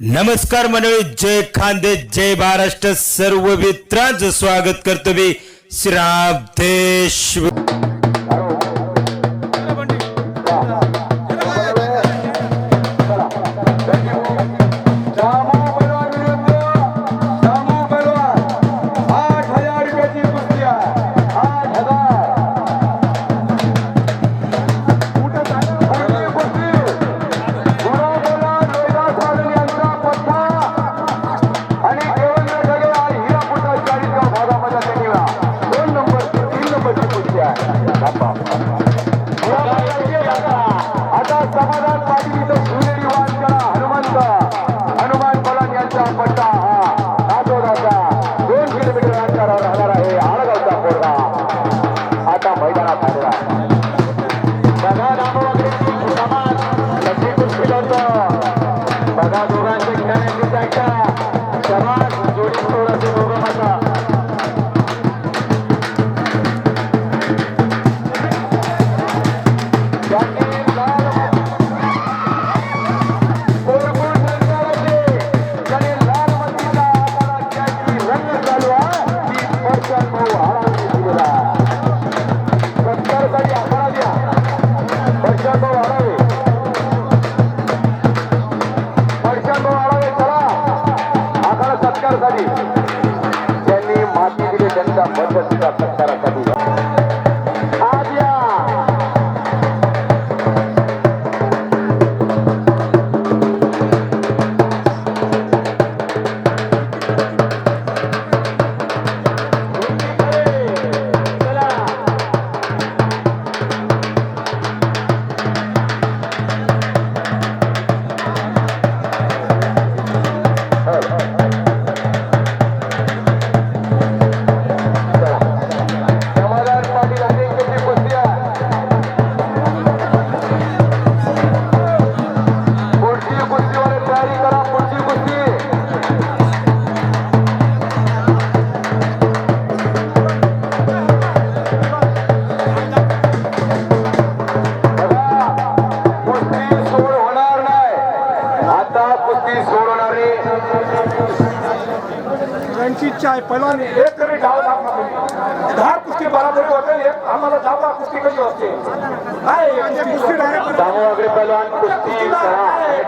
नमस्कार मंडळी, जय खानदेश, जय महाराष्ट्र. सर्व मित्रांचं स्वागत करतो मी श्रावदेश. ज्यांनी माती दिली त्यांच्या पद्धतीचा सत्कारासाठी चाय पहिला एक तरी डाव दहा कुस्ती बराबरी होते. एक आम्हाला धावा कुस्ती कशी असते कुस्ती डायरेक्ट दामोदर पहलवान कुस्ती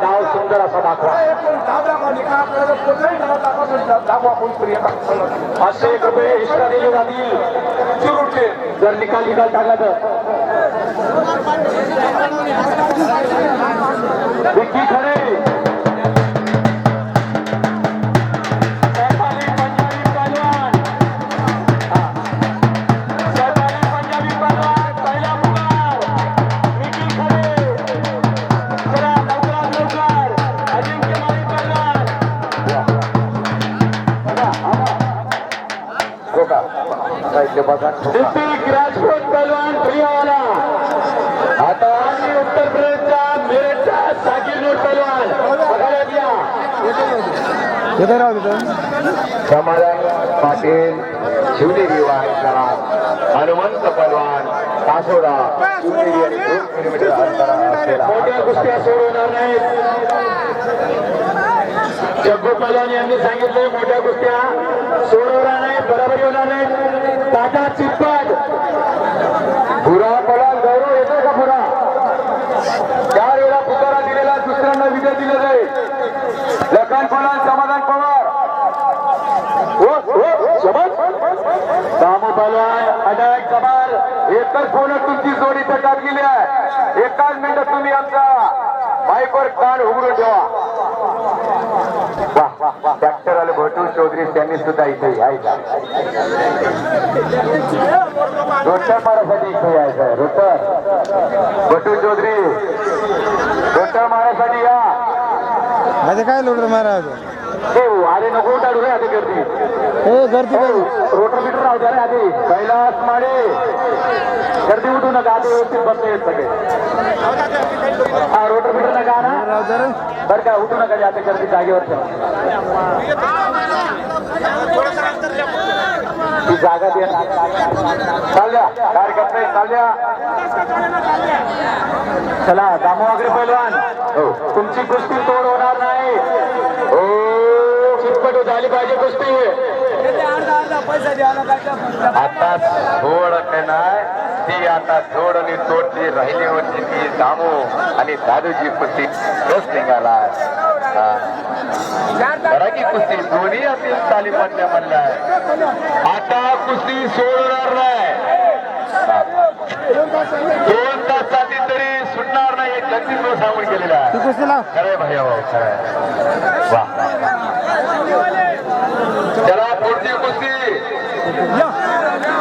डाव सुंदर असा दाखवा. ₹500 एक्स्ट्रा दिले जातील जर निकाल टाकला तर. विक्की खरे राजकोट पहलवान प्रियावाला. आता उत्तर प्रदेशचा मेरठचा साकीर नूर पहलवान समाधान पाटील शिवदेवी वाहनकरा हनुमंत पहलवान कासोडा शिवदेवी आणि 2 किलोमीटर अंतरावर मोठ्या कुस्त्या सोडवणार नाहीत. जग्गू पहलवान यांनी सांगितले मोठ्या कुस्त्या सोडवणार नाही, बरोबरी होणार नाही. टाटा चितपट पुरा पहलवान गौरव येतो का पुरा? 4 वेळा पुकारा दिलेला दुसऱ्यांना विजय दिला जाईल. लखन पहलवान समाधान पवार दामू पहलवान अटॅक कमाल. एकच फोन तुमची जोडी तर टाकलेली आहे. एकाच मिनिटात तुम्ही आमचा बाईकवर कान उघडून ठेवा. डॉक्टर आले भटू चौधरी त्यांनी सुद्धा इथे यायचं. रोटर मारासाठी इथे यायचं. रोटर भटू चौधरी रोटर मारासाठी या. आता काय लोटर महाराज आले नको टाळू रे आधी गर्दी. गर्दी रोटर मीटर राहू द्या रे आधी. कैलास माडे गर्दी उठू नका आधी व्यवस्थित बसले आहेत सगळे. हा रोटर मीटर नका ना बरं का, उठू नका जाते गर्दी जागेवर ती जागा दे. चालल्या कार्यकर्ते चालल्या. चला दामोदर पहलवान तुमची कुस्ती तोड होणार नाही. झाली पाहिजे कुस्ती. आता जोड नाही ती आता जोड आणि तोड जी राहिली होती ती दामू आणि दादूची कुस्ती रस निघाला. करा की कुस्ती दोन्ही अति चाली पडल्या म्हणल्या. आता कुस्ती सोडणार नाही. 2 तासाची तरी सुटणार नाही. एक जगदीश सांगून गेलेला तू कुस्ती लाव. खरंय भैया भाऊ खरंय. वा चला पुढची कुस्ती.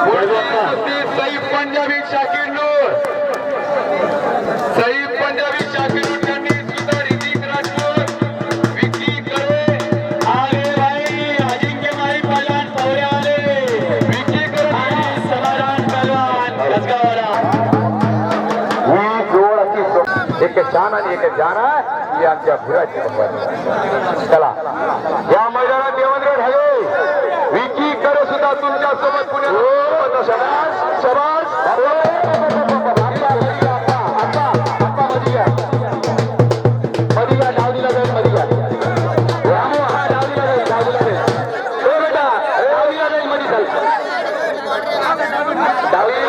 पुढची कुस्ती सईद पंजाबी शाकीर नूर. सईद पंजाबी शाकीर नूर यांनी सुद्धा ऋतिक राजपूत विकी करे आले भाई अजिंक्य माई पहलवान पवरे आले. विकी करे आणि समाधान पहलवान लसगावला. ही जोड अति एक शान आणि एक जान आहे ही आमच्या भुराची भगवान. चला या मैदानात देवेंद्र ढाले विकी करे सुद्धा तुमच्या सोबत पुण्यात. शबाश शबाश. मधीला डाव दिला जाईल. मधीला रामू हा डाव दिला जाईल. डाव दिला जाईल. हो बेटा डाव दिला जाईल. मधी डावी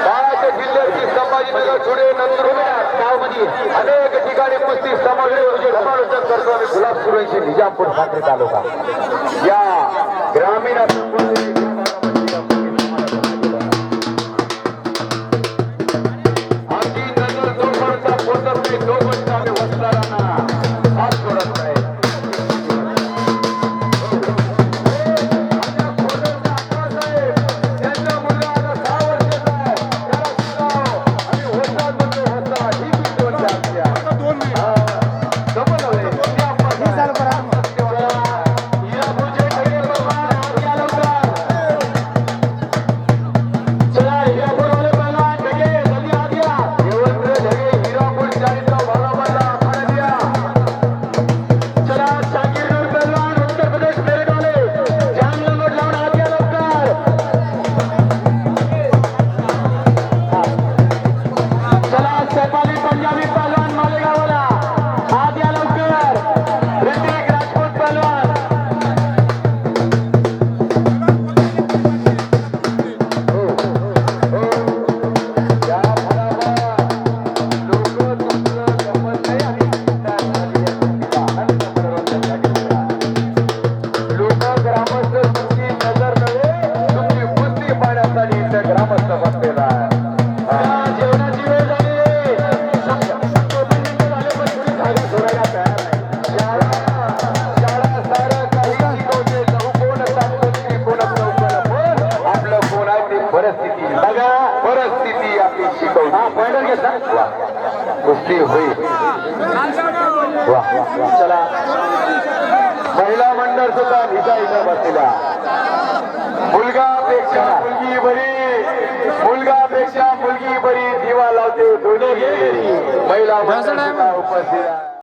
बाळाच्या जिल्ह्याची संभाजीनगर पुढे नंदुरबार गावमध्ये अनेक ठिकाणी कुस्ती समालोचन करतो आम्ही. गुलाब सुरेशी निजामपूर साखरी तालुका या ग्रामीण आमची नजर जोपर्यंत पोचत नाही तोपर्यंत आम्ही वस्त्रांना हात सोडत नाही. त्यांचा मुलगा आता 6 वर्षाचा आहे. त्याला शिकाव. आम्ही होता म्हणतो होता. ही गोष्ट म्हणजे आमची आहे. समजलं ते आपण चालू करा. हिरापूरचे खडे पहलवान आत या लवकर. चला हिरापूरवाले पहलवान ढगे जल्दी आत या. देवेंद्र ढगे हिरापूर 40 भागामधला आखाडा द्या. चला शाकीर नूर पहलवान उत्तर प्रदेश मेरठ वाले जाम लंगोट लावून आत या लवकर. चला सैफाली पंजाबी पहलवान मालेगावला आत या लवकर. ऋतिक राजपूत पहलवान. या फळाला लोक तुमचं गमत नाही आणि लोक ग्रामस्थ तुमची नजर नव्हे तुमची कुस्ती पाहण्यासाठी इथं ग्रामस्थ बसलेला आहे. चला, जेवणाची वेळ झाली. झाले पण कुणी जागा सोडायला तयार नाही. शाळा सारं काही शिकवते लहू कोण तात्पुरती कोण चौकन पण आपलं कोण आहे ती परिस्थिती बघा. परिस्थिती आपली शिकवते. हा पॉइंटर घेतला. वा कुस्ती होईल. वा चला महिला मंडळ सुद्धा निजा इथं बसलेला. मुलगापेक्षा मुलगी बरी. मुलगापेक्षा मुलगी बरी. दिवा लावते दोन्ही महिला मंडळ सुद्धा उपस्थित आहे.